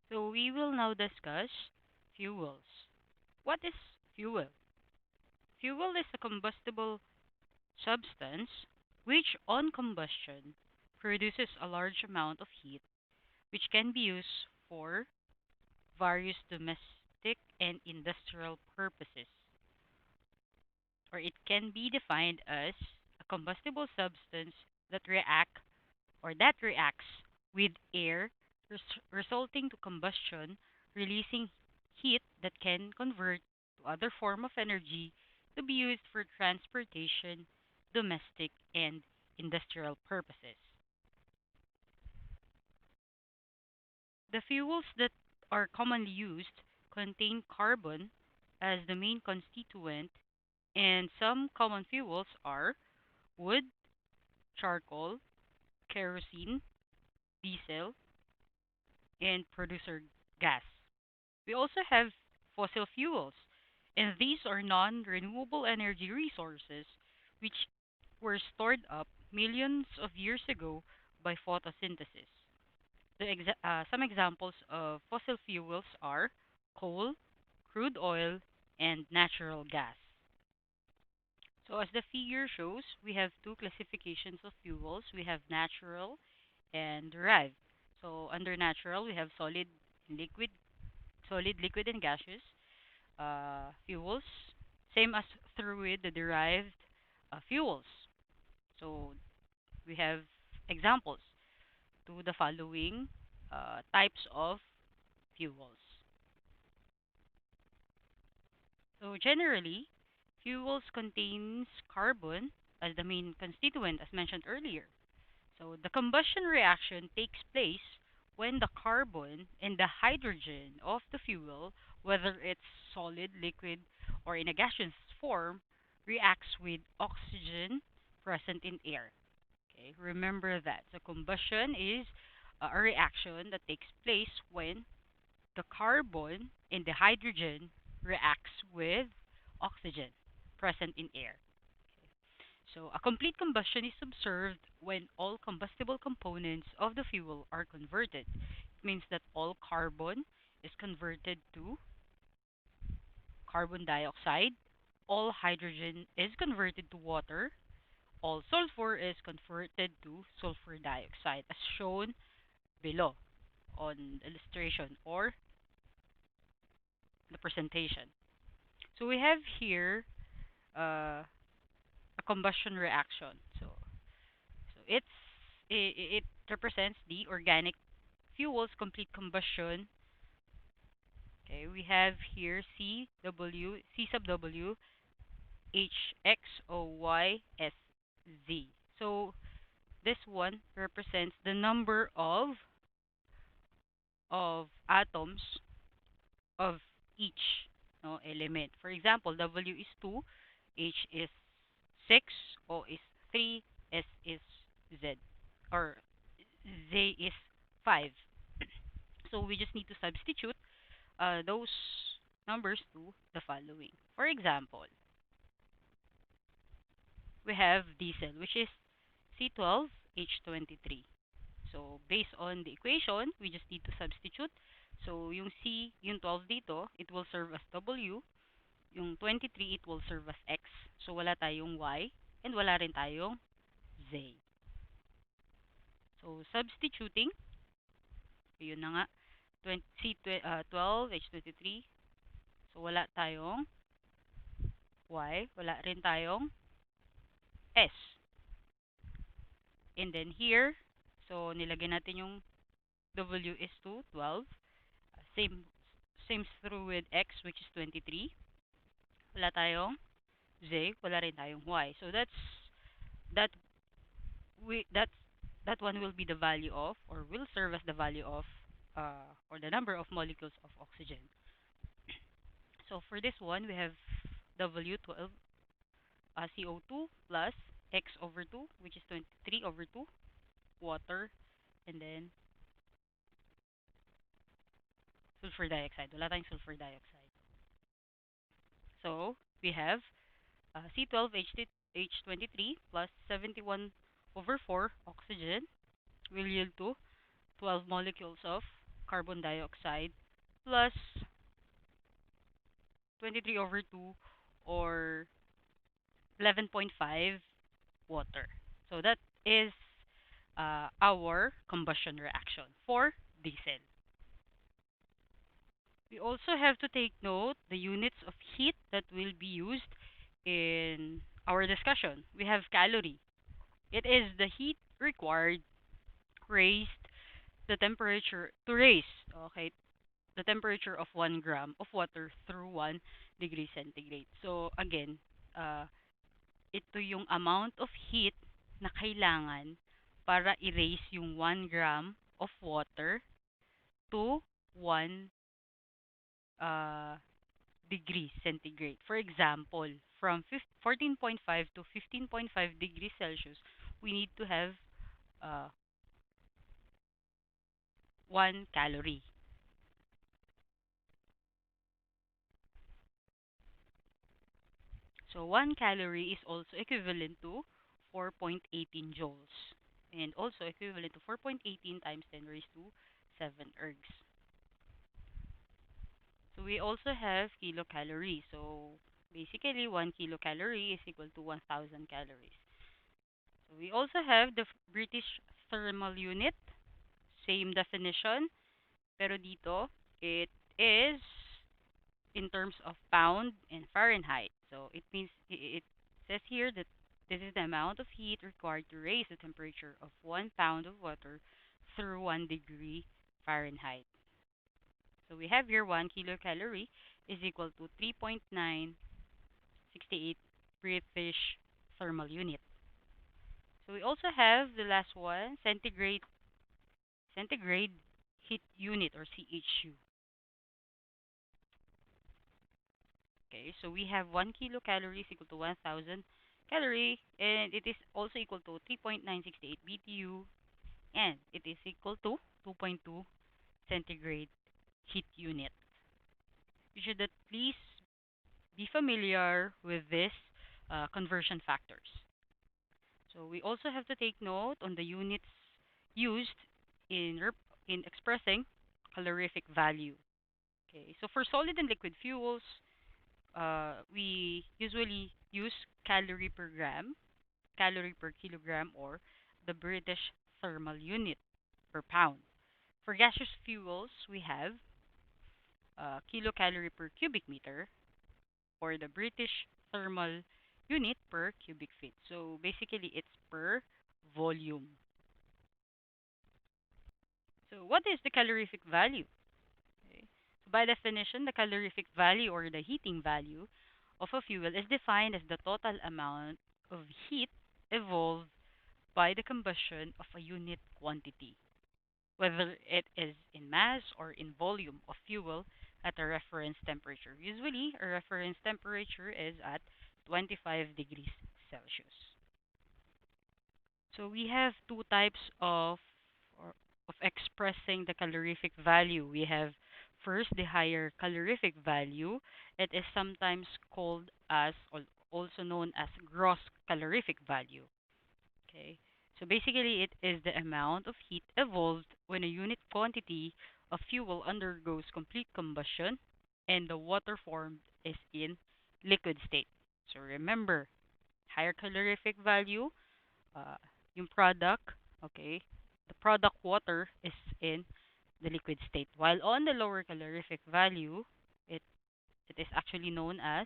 So we will now discuss fuels. What is fuel? Fuel is a combustible substance which, on combustion, produces a large amount of heat which can be used for various domestic and industrial purposes, or it can be defined as a combustible substance that reacts with air, resulting to combustion, releasing heat that can convert to other form of energy to be used for transportation, domestic, and industrial purposes. The fuels that are commonly used contain carbon as the main constituent, and some common fuels are wood, charcoal, kerosene, diesel, and producer gas. We also have fossil fuels, and these are non renewable energy resources which were stored up millions of years ago by photosynthesis. Some examples of fossil fuels are coal, crude oil, and natural gas. So, as the figure shows, we have two classifications of fuels. We have natural and derived. So, under natural, we have liquid, liquid, and gaseous fuels. Same as through with the derived fuels. So, we have examples to the following types of fuels. So generally, fuels contains carbon as the main constituent as mentioned earlier. So the combustion reaction takes place when the carbon and the hydrogen of the fuel, whether it's solid, liquid, or in a gaseous form, reacts with oxygen present in air. Okay, remember that. So combustion is a reaction that takes place when the carbon and the hydrogen reacts with oxygen present in air. So a complete combustion is observed when all combustible components of the fuel are converted. It means that all carbon is converted to carbon dioxide, all hydrogen is converted to water, all sulfur is converted to sulfur dioxide as shown below on illustration or the presentation. So we have here a combustion reaction. So it represents the organic fuels complete combustion. Okay, we have here C sub W H X O Y S Z. So this one represents the number of atoms of each element. For example, W is 2, H is 6, O is 3, S is Z, or Z is 5. So we just need to substitute those numbers to the following. For example, we have diesel, which is C12H23. So based on the equation, we just need to substitute. So yung C, yung 12 dito, it will serve as W. Yung 23, it will serve as X. So wala tayong Y and wala rin tayong Z. So substituting, yun na nga, 12, H23. So wala tayong Y, wala rin tayong S. And then here, so nilagyan natin yung W is to 12. Same same through with X, which is 23. Wala tayong Z, wala rin tayong Y. So that we that one will be the value of, or will serve as the value of, or the number of molecules of oxygen. So for this one, we have W12 CO2 plus X over 2, which is 23 over 2, water, and then sulfur dioxide. Wala tayong sulfur dioxide. So we have C12H23 plus 71 over 4 oxygen will yield to 12 molecules of carbon dioxide plus 23 over 2 or 11.5 water. So that is our combustion reaction for diesel. We also have to take note the units of heat that will be used in our discussion. We have calorie. It is the heat required raised the temperature to raise, okay, the temperature of 1 gram of water through 1 degree centigrade. So again, uh, ito yung amount of heat na kailangan para i-raise yung 1 gram of water to 1 uh, degree centigrade. For example, from 14.5 to 15.5 degrees Celsius, we need to have uh, 1 calorie. So 1 calorie is also equivalent to 4.18 joules and also equivalent to 4.18 times 10 raised to 7 ergs. So we also have kilocalorie. So basically 1 kilocalorie is equal to 1000 calories. So we also have the British thermal unit, same definition, pero dito it is in terms of pound and Fahrenheit. So it means it says here that this is the amount of heat required to raise the temperature of 1 pound of water through 1 degree Fahrenheit. So we have here 1 kilocalorie is equal to 3.968 British thermal unit. So we also have the last one, centigrade heat unit or CHU. Okay, so we have 1 kilocalorie is equal to 1000 calorie, and it is also equal to 3.968 BTU, and it is equal to 2.2 centigrade heat unit. You should at least be familiar with this conversion factors. So we also have to take note on the units used in in expressing calorific value. Okay, so for solid and liquid fuels, we usually use calorie per gram, calorie per kilogram, or the British thermal unit per pound. For gaseous fuels, we have kilocalorie per cubic meter, or the British thermal unit per cubic feet. So basically, it's per volume. So what is the calorific value? Okay. So by definition, the calorific value or the heating value of a fuel is defined as the total amount of heat evolved by the combustion of a unit quantity, whether it is in mass or in volume of fuel at a reference temperature. Usually, a reference temperature is at 25 degrees Celsius. So we have two types or, of expressing the calorific value. We have first the higher calorific value. It is sometimes called as or also known as gross calorific value. Okay. So basically it is the amount of heat evolved when a unit quantity of fuel undergoes complete combustion and the water formed is in liquid state. So remember, higher calorific value uh, yung product, okay, the product water is in the liquid state. While on the lower calorific value, it, it is actually known as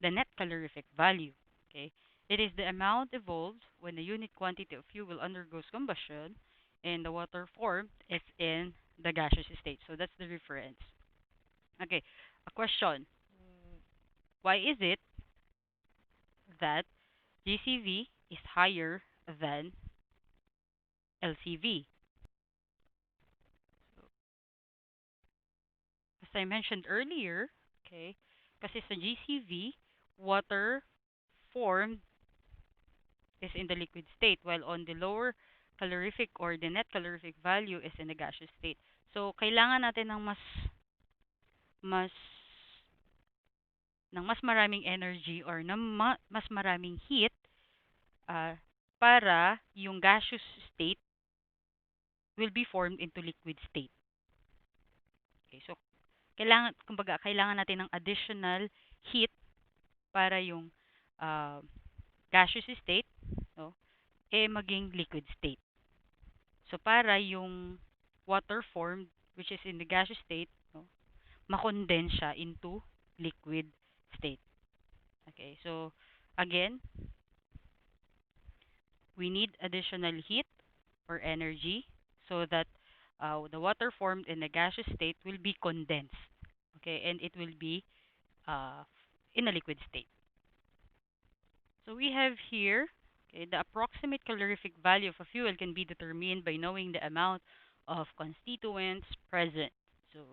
the net calorific value. Okay, it is the amount evolved when the unit quantity of fuel undergoes combustion and the water formed is in the gaseous state. So that's the reference. Okay, a question. Why is it that GCV is higher than LCV? As I mentioned earlier, okay, kasi sa GCV, water formed is in the liquid state, while on the lower calorific or the net calorific value is in the gaseous state. So, kailangan natin ng mas mas maraming energy or ng mas maraming heat uh, para yung gaseous state will be formed into liquid state. kailangan natin ng additional heat para yung uh, gaseous state, no, maging liquid state. So para yung water formed, which is in the gaseous state, no, makondense siya into liquid state. Okay, so again, we need additional heat or energy so that the water formed in the gaseous state will be condensed. Okay, and it will be uh, in a liquid state. So we have here, okay, the approximate calorific value of a fuel can be determined by knowing the amount of constituents present. So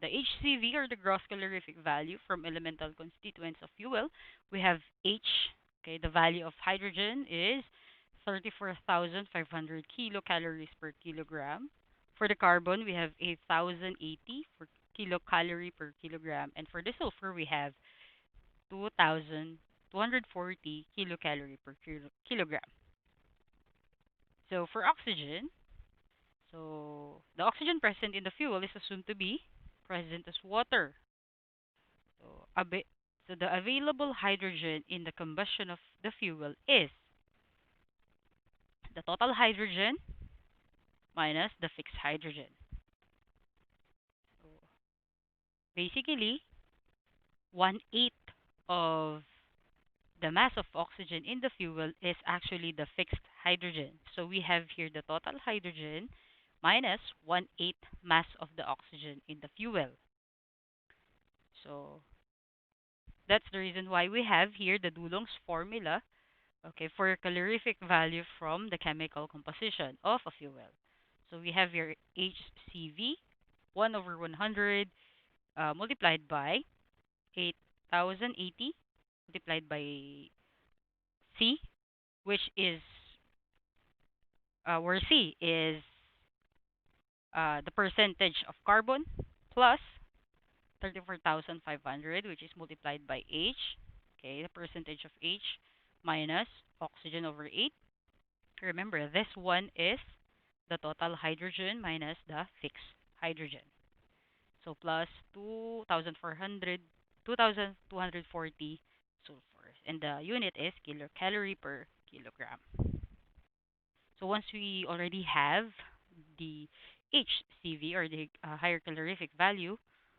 the HCV, or the gross calorific value from elemental constituents of fuel, we have H. Okay, the value of hydrogen is 34,500 kilocalories per kilogram. For the carbon, we have 8,080 for kilocalorie per kilogram. And for the sulfur, we have 2,240 kilocalorie per kilogram. So for oxygen, so the oxygen present in the fuel is assumed to be present as water. So, so the available hydrogen in the combustion of the fuel is the total hydrogen minus the fixed hydrogen. So basically, 1/8 of the mass of oxygen in the fuel is actually the fixed hydrogen. So we have here the total hydrogen minus 1/8 mass of the oxygen in the fuel. So that's the reason why we have here the Dulong's formula, okay, for a calorific value from the chemical composition of a fuel. So we have your HCV, 1 over 100 multiplied by 8,080 multiplied by C, which is where C is the percentage of carbon, plus 34,500, which is multiplied by H, okay, the percentage of H, minus oxygen over 8. Remember, this one is the total hydrogen minus the fixed hydrogen. So plus 2,400, 2,240 sulfur. And the unit is kilocalorie per kilogram. So once we already have the HCV, or the higher calorific value,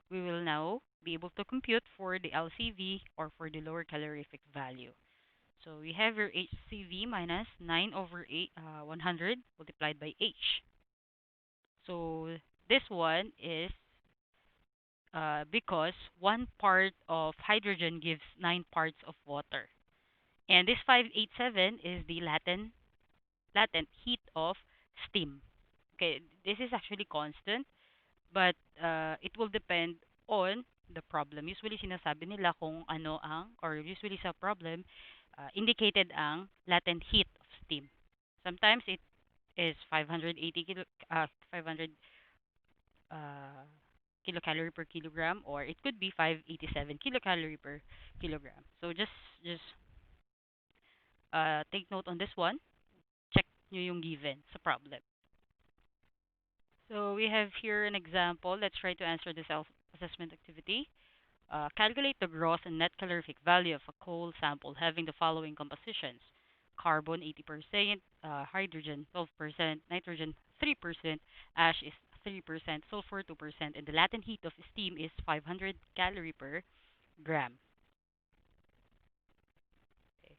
we will now be able to compute for the LCV, or for the lower calorific value. So we have your HCV minus 9 over 100 multiplied by H. So this one is because 1 part of hydrogen gives 9 parts of water. And this 587 is the latent heat of steam. Okay, this is actually constant, but it will depend on the problem. Usually sinasabi nila kung ano ang, or usually sa problem, indicated ang latent heat of steam. Sometimes it is 500 uh, kilocalorie per kilogram, or it could be 587 kilocalorie per kilogram. So just take note on this one. Check nyo yung given sa problem. So we have here an example. Let's try to answer the self-assessment activity. Calculate the gross and net calorific value of a coal sample having the following compositions: carbon 80%, hydrogen 12%, nitrogen 3%, ash is 3%, sulfur 2%, and the latent heat of steam is 500 calorie per gram. Okay.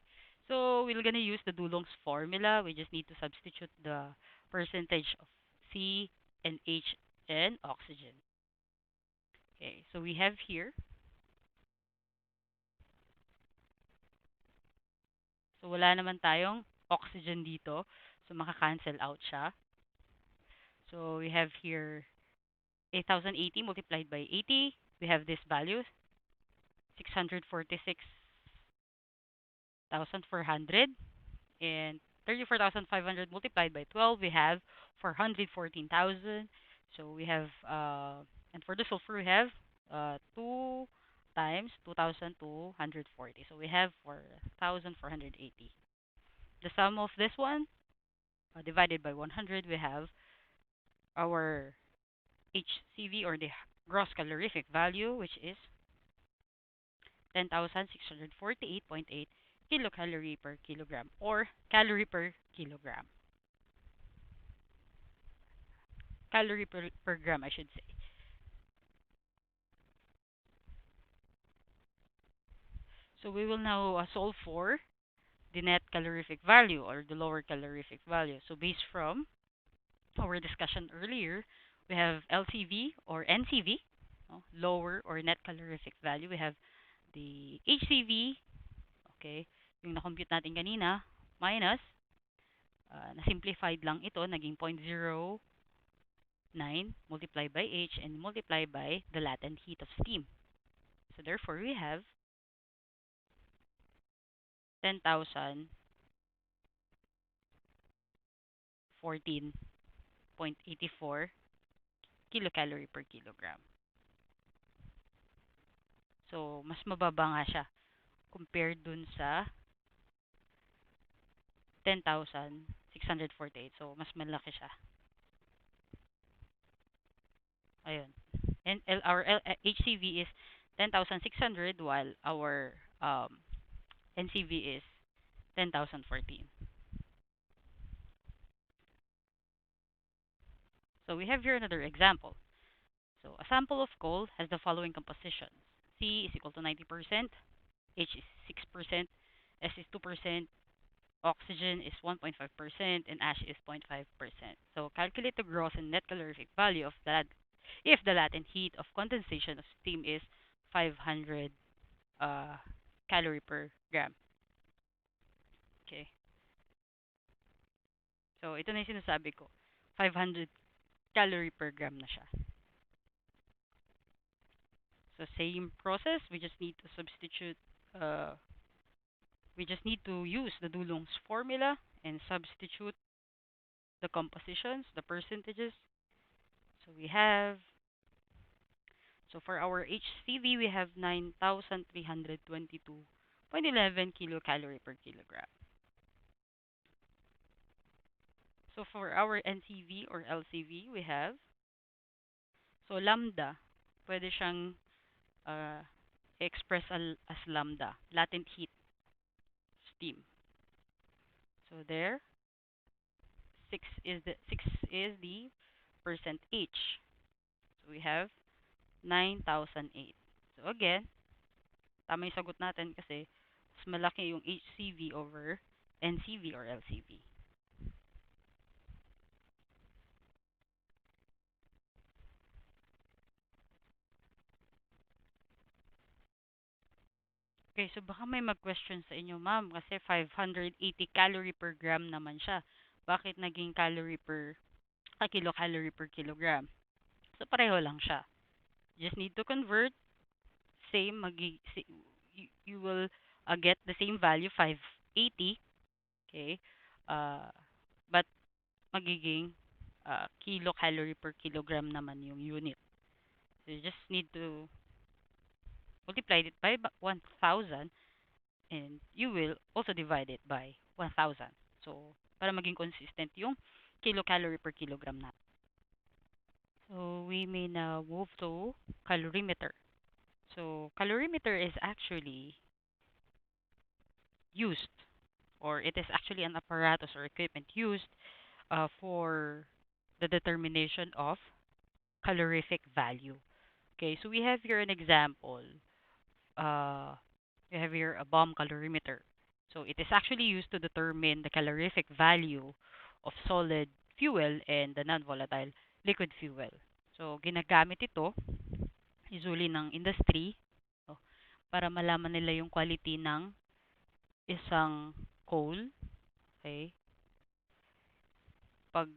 So we're gonna use the Dulong's formula. We just need to substitute the percentage of C and H and oxygen. Okay, so we have here. So wala naman tayong oxygen dito. So maka-cancel out siya. So we have here 8,080 multiplied by 80. We have this value, 646,400. And 34,500 multiplied by 12, we have 414,000. So we have, and for the sulfur, we have 2 times 2,240. So we have 4,480. The sum of this one, divided by 100, we have our HCV, or the gross calorific value, which is 10,648.8 kilocalorie per kilogram, or calorie per kilogram. Calorie per gram, I should say. So we will now solve for the net calorific value or the lower calorific value. So based from our discussion earlier, we have LCV or NCV, no, lower or net calorific value. We have the HCV, okay, yung na-compute natin kanina, minus, na-simplified lang ito, naging 0.09 multiplied by H and multiplied by the latent heat of steam. So therefore, we have 10,014.84 kilocalorie per kilogram. So, mas mababa nga siya compared dun sa 10,648. So, mas malaki siya. Ayun. And our HCV is 10,600 while our NCV is 10,014. So, we have here another example. So, a sample of coal has the following compositions. C is equal to 90%, H is 6%, S is 2%, oxygen is 1.5%, and ash is 0.5%. So calculate the gross and net calorific value of that if the latent heat of condensation of steam is 500 uh, calorie per gram. Okay. So ito na yung sinasabi ko. 500 calorie per gram na siya. So same process, we just need to substitute we just need to use the Dulong's formula and substitute the compositions, the percentages. So we have, so for our HCV, we have 9,322.11 kilocalorie per kilogram. So for our NCV or LCV, we have, so lambda, pwede siyang express as lambda, latent heat steam. So there, 6 is the percent H. So we have 9,008. So again, tama yung sagot natin kasi mas malaki yung HCV over NCV or LCV. Okay, so baka may mag-question sa inyo, ma'am, kasi 580 calorie per gram naman siya. Bakit naging kilocalorie per kilogram? So pareho lang siya. Just need to convert, same, you will get the same value, 580, okay? But magiging kilocalorie per kilogram naman yung unit. So you just need to multiply it by 1,000 and you will also divide it by 1,000. So, para maging consistent yung kilocalorie per kilogram natin. So, we may now move to calorimeter. So, calorimeter is actually used, or it is actually an apparatus or equipment used for the determination of calorific value. Okay, so we have here an example. We have here a bomb calorimeter. So it is actually used to determine the calorific value of solid fuel and the non-volatile liquid fuel. So ginagamit ito usually ng industry, no, para malaman nila yung quality ng isang coal. Okay? Pag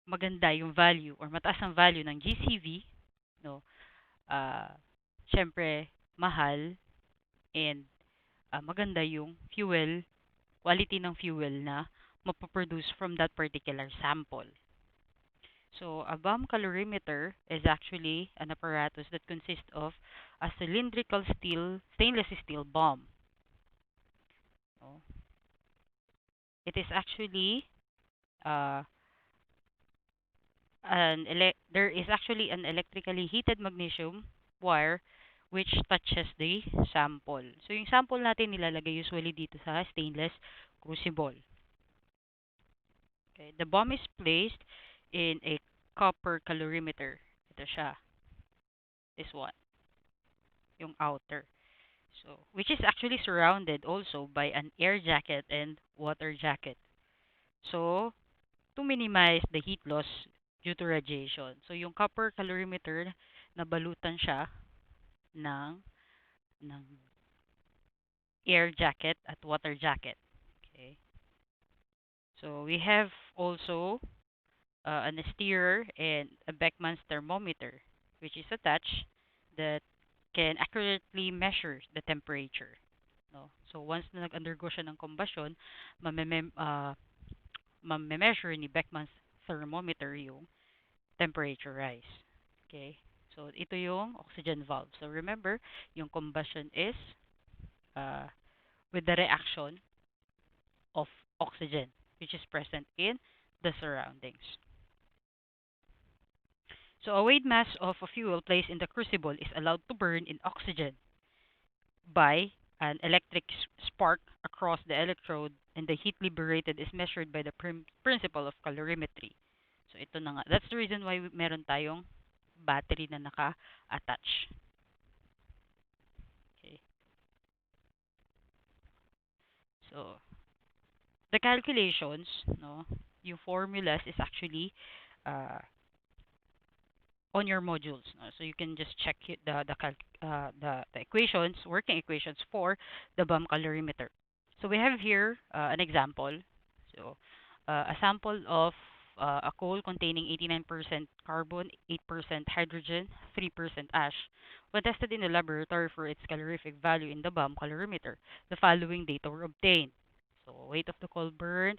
maganda yung value or mataas ang value ng GCV, no, syempre mahal and maganda yung fuel, quality ng fuel na mapoproduce from that particular sample. So, a bomb calorimeter is actually an apparatus that consists of a cylindrical stainless steel bomb. So, it is actually there is actually an electrically heated magnesium wire which touches the sample. So yung sample natin nilalagay usually dito sa stainless crucible. Okay, the bomb is placed in a copper calorimeter. Ito siya, this one, yung outer. So, which is actually surrounded also by an air jacket and water jacket. So, to minimize the heat loss due to radiation. So, yung copper calorimeter, nabalutan siya ng, ng air jacket at water jacket. Okay. So, we have also an steerer and a Beckman's thermometer, which is attached that can accurately measure the temperature. No? So, once na nag-undergo siya ng combustion, ma-measure ni Beckman's thermometer yung temperature rise. Okay? So, ito yung oxygen valve. So, remember, yung combustion is uh, with the reaction of oxygen, which is present in the surroundings. So, a weighed mass of a fuel placed in the crucible is allowed to burn in oxygen by an electric spark across the electrode, and the heat liberated is measured by the principle of calorimetry. So, ito na nga. That's the reason why meron tayong battery na naka-attach. Okay. So, the calculations, no, yung formulas is actually uh, on your modules. No? So, you can just check the equations, working equations for the bomb calorimeter. So, we have here an example. So, a sample of a coal containing 89% carbon, 8% hydrogen, 3% ash. When tested in the laboratory for its calorific value in the bomb calorimeter, the following data were obtained. So, weight of the coal burned,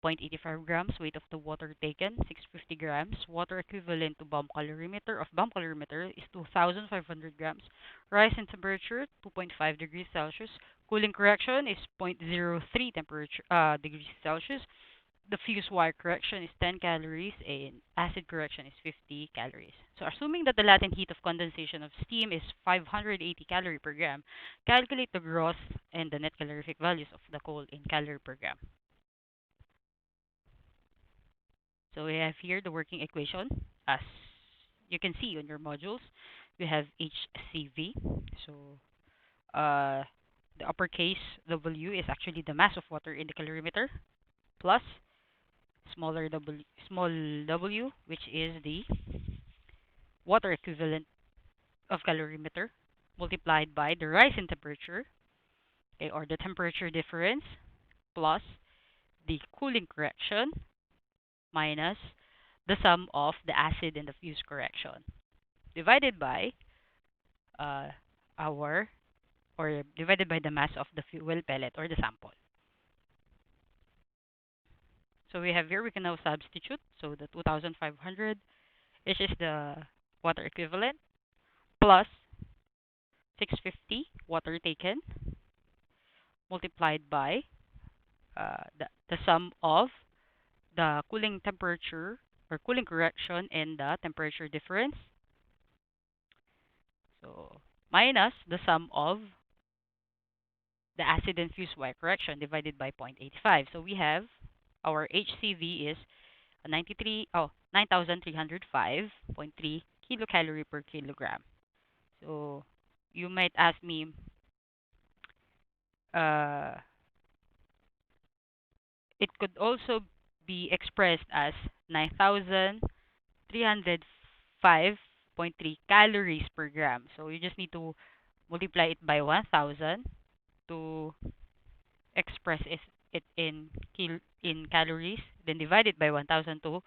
0.85 grams, weight of the water taken, 650 grams, water equivalent to bomb calorimeter of bomb calorimeter is 2,500 grams, rise in temperature 2.5 degrees Celsius, cooling correction is 0.03 degrees Celsius, the fuse wire correction is 10 calories, and acid correction is 50 calories. So assuming that the latent heat of condensation of steam is 580 calorie per gram, calculate the gross and the net calorific values of the coal in calorie per gram. So we have here the working equation. As you can see on your modules, we have HCV. So the uppercase W is actually the mass of water in the calorimeter plus small w, which is the water equivalent of calorimeter multiplied by the rise in temperature, okay, or the temperature difference plus the cooling correction minus the sum of the acid and the fuse correction divided by uh, our or divided by the mass of the fuel pellet or the sample. So we have here, we can now substitute. So the 2,500, which is the water equivalent, plus 650 water taken multiplied by the sum of the cooling temperature or cooling correction and the temperature difference. So minus the sum of the acid and fuse wire correction divided by 0.85. So we have our HCV is 9,305.3 kilocalorie per kilogram. So you might ask me, uh, it could also be expressed as 9,305.3 calories per gram. So you just need to multiply it by 1,000 to express it in calories, then divide it by 1,000 to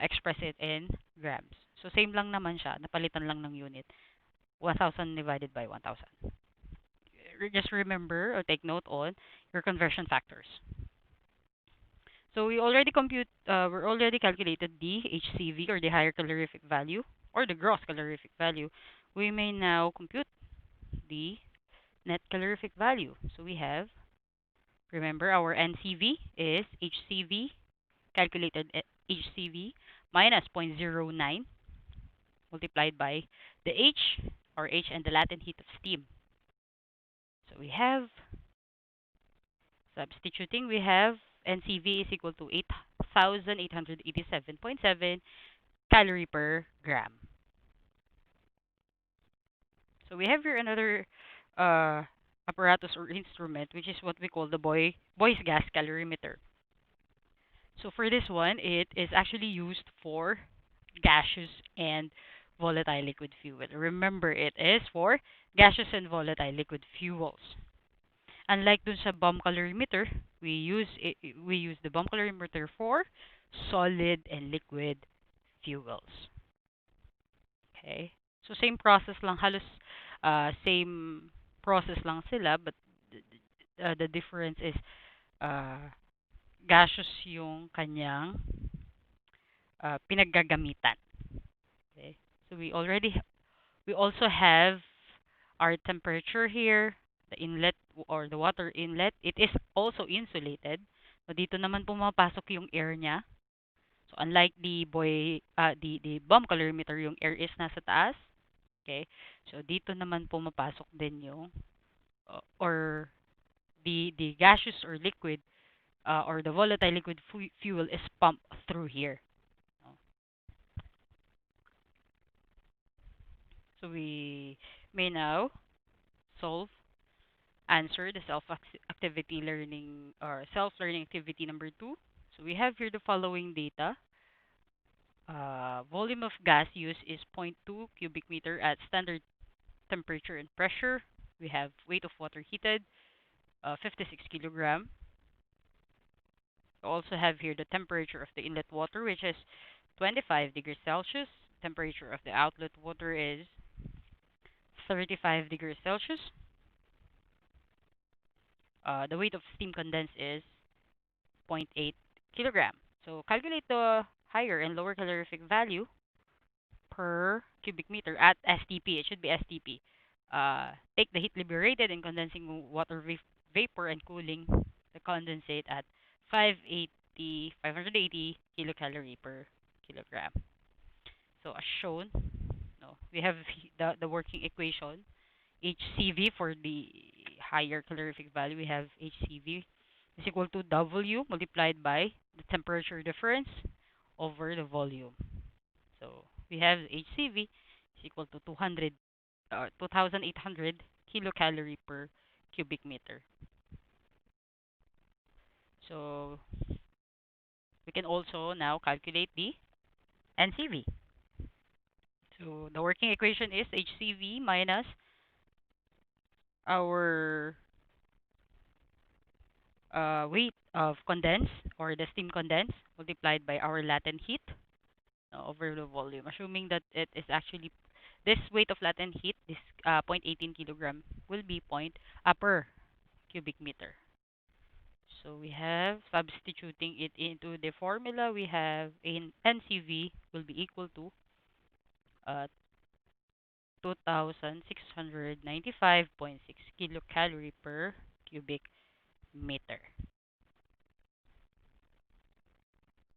express it in grams. So same lang naman siya, napalitan lang ng unit. 1,000 divided by 1,000. Just remember or take note on your conversion factors. So we already we're already calculated the HCV or the higher calorific value or the gross calorific value. We may now compute the net calorific value. So we have, remember, our NCV is HCV, calculated HCV minus 0.09 multiplied by the H, or H and the latent heat of steam. So we have, substituting, we have NCV is equal to 8,887.7 calorie per gram. So we have here another uh, apparatus or instrument, which is what we call the Voice Gas Calorimeter. So for this one, it is actually used for gaseous and volatile liquid fuel. Remember, it is for gaseous and volatile liquid fuels. Unlike dun sa bomb calorimeter, we use the bomb calorimeter for solid and liquid fuels. Okay? So same process lang, halos same process lang sila, but the difference is uh, gaseous yung kanyang pinaggagamitan. Okay? So we also have our temperature here, the inlet or the water inlet. It is also insulated. So dito naman pumapasok yung air niya. So unlike the bomb calorimeter, yung air is nasa taas. Okay? So dito naman pumapasok din yung or the gaseous or liquid or the volatile liquid fuel is pumped through here. So we may now solve, answer the self-activity learning or self-learning activity number 2. So we have here the following data. Volume of gas used is 0.2 cubic meter at standard temperature and pressure. We have weight of water heated, 56 kilogram. We also have here the temperature of the inlet water, which is 25 degrees Celsius. Temperature of the outlet water is 35 degrees Celsius. The weight of steam condensed is 0.8 kilogram. So calculate the higher and lower calorific value per cubic meter at STP. It should be STP. Take the heat liberated in condensing water vapor and cooling the condensate at 580 kilocalorie per kilogram. So as shown, no, we have the working equation. HCV for the higher calorific value, we have HCV is equal to W multiplied by the temperature difference over the volume. So we have HCV is equal to 2,800 kilocalorie per cubic meter. So we can also now calculate the NCV. So the working equation is HCV minus our weight of condense or the steam condense multiplied by our latent heat over the volume, assuming that it is actually this weight of latent heat, this 0.18 kilogram, will be per cubic meter. So we have, substituting it into the formula, we have in NCV will be equal to 2,695.6 kilocalorie per cubic meter.